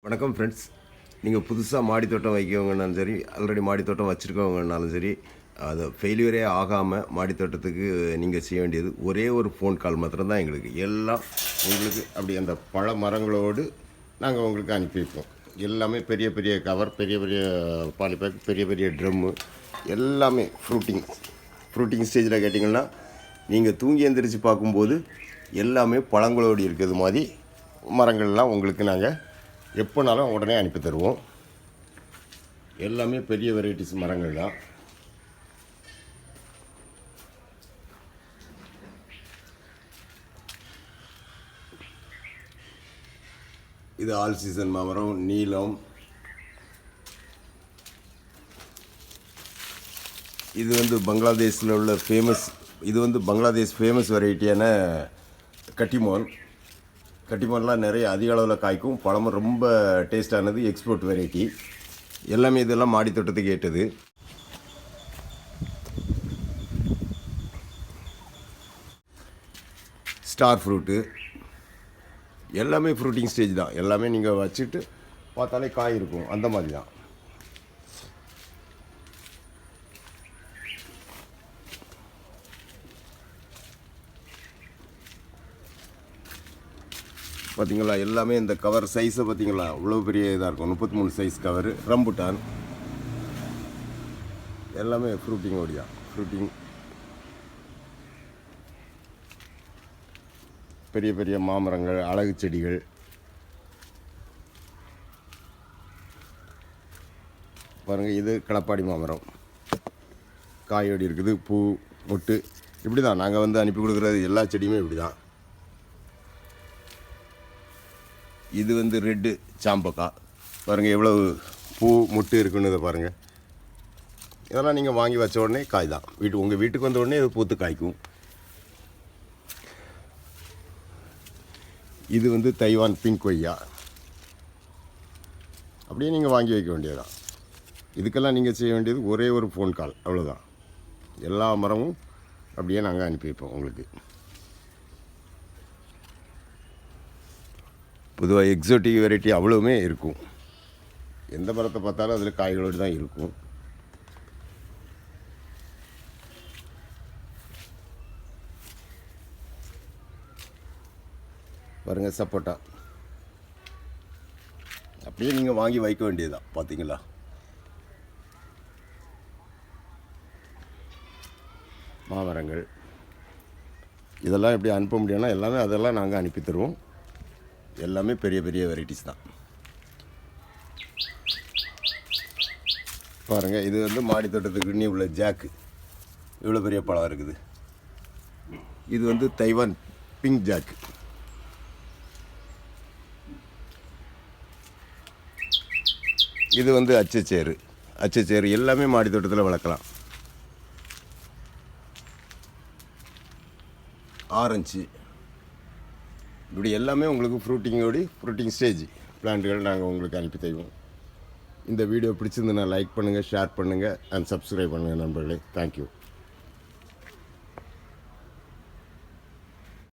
வணக்கம் ஃப்ரெண்ட்ஸ். நீங்கள் புதுசாக மாடி தோட்டம் வைக்கவங்கனாலும் சரி, ஆல்ரெடி மாடி தோட்டம் வச்சுருக்கவங்கனாலும் சரி, அது ஃபெயிலியரே ஆகாமல் மாடி தோட்டத்துக்கு நீங்கள் செய்ய வேண்டியது ஒரே ஒரு ஃபோன் கால் மாத்திரம்தான். எங்களுக்கு எல்லாம் உங்களுக்கு அப்படி அந்த பழ மரங்களோடு நாங்கள் உங்களுக்கு அனுப்பி வைப்போம். எல்லாமே பெரிய பெரிய கவர், பெரிய பெரிய பாலிபேக், பெரிய பெரிய ட்ரம்மு, எல்லாமே ஃப்ரூட்டிங் ஸ்டேஜில் கேட்டிங்கன்னா நீங்கள் தூங்கி எந்திரிச்சு பார்க்கும்போது எல்லாமே பழங்களோடு இருக்கிறது மாதிரி மரங்கள்லாம் உங்களுக்கு நாங்கள் எப்போனாலும் உடனே அனுப்பி தருவோம். எல்லாமே பெரிய வெரைட்டிஸ் மரங்கள் தான். இது ஆல் சீசன் மரம், நீலம். இது பங்களாதேஷில் உள்ள பங்களாதேஷ் ஃபேமஸ் வெரைட்டியான கட்டிமோன்லாம் நிறைய அதிக அளவில் காய்க்கும். பழமும் ரொம்ப டேஸ்டானது, எக்ஸ்போர்ட் வெரைட்டி. எல்லாமே இதெல்லாம் மாடி தோட்டத்துக்கு ஏற்றது. ஸ்டார் ஃப்ரூட்டு எல்லாமே ஃப்ரூட்டிங் ஸ்டேஜ் தான். எல்லாமே நீங்கள் வச்சுட்டு பார்த்தாலே காய் இருக்கும், அந்த மாதிரி தான். பார்த்தீங்களா, எல்லாமே இந்த கவர் சைஸை பார்த்தீங்களா, இவ்வளோ பெரிய இதாக இருக்கும். 33 சைஸ் கவர். ரம்புட்டான் எல்லாமே ஃப்ரூட்டிங்கோடி தான். பெரிய பெரிய மாமரங்கள், அழகு செடிகள். பாருங்கள், இது களப்பாடி மாமரம், காயோடி இருக்குது, பூ மொட்டு. இப்படி தான் நாங்கள் அனுப்பி கொடுக்குறது. எல்லா செடியுமே இப்படி தான். இது ரெட்டு சாம்பக்காய். பாருங்கள் எவ்வளவு பூ முட்டு இருக்குன்னு. இதை பாருங்கள், இதெல்லாம் நீங்கள் வாங்கி வச்ச உடனே காய் தான். உங்கள் வீட்டுக்கு வந்த உடனே இது பூத்து காய்க்கும். இது தைவான் பிங்க் கொய்யா. அப்படியே நீங்கள் வாங்கி வைக்க வேண்டியதுதான். இதுக்கெல்லாம் நீங்கள் செய்ய வேண்டியது ஒரே ஒரு ஃபோன் கால், அவ்வளோதான். எல்லா மரமும் அப்படியே நாங்கள் அனுப்பி வைப்போம் உங்களுக்கு. பொதுவாக எக்ஸோட்டிக் வெரைட்டி அவ்வளவுமே இருக்கும். எந்த மரத்தை பார்த்தாலும் அதில் காய்களோடு தான் இருக்கும். பாருங்கள், சப்போட்டா அப்படியே நீங்கள் வாங்கி வைக்க வேண்டியதுதான். பார்த்தீங்களா, மாமரங்கள் இதெல்லாம் எப்படி அனுப்ப முடியும்னா எல்லாமே அதெல்லாம் நாங்கள் அனுப்பி தருவோம். எல்லாமே பெரிய பெரிய வெரைட்டிஸ் தான். பாருங்கள், இது மாடி தோட்டத்துக்கு நீ உள்ள ஜாக்கு. இவ்வளோ பெரிய பழம் இருக்குது. இது தைவான் பிங்க் ஜாக்கு. இது அச்சச்சேரு எல்லாமே மாடி தோட்டத்தில் வளர்க்கலாம். ஆரஞ்சு, இப்படி எல்லாமே உங்களுக்கு ஃப்ரூட்டிங் ஸ்டேஜ் பிளான்ட்டுகள் நாங்கள் உங்களுக்கு அனுப்பி தருவோம். இந்த வீடியோ பிடிச்சிருந்துன்னா லைக் பண்ணுங்கள், ஷேர் பண்ணுங்கள் அண்ட் சப்ஸ்கிரைப் பண்ணுங்கள் நண்பர்களே. தேங்க்யூ.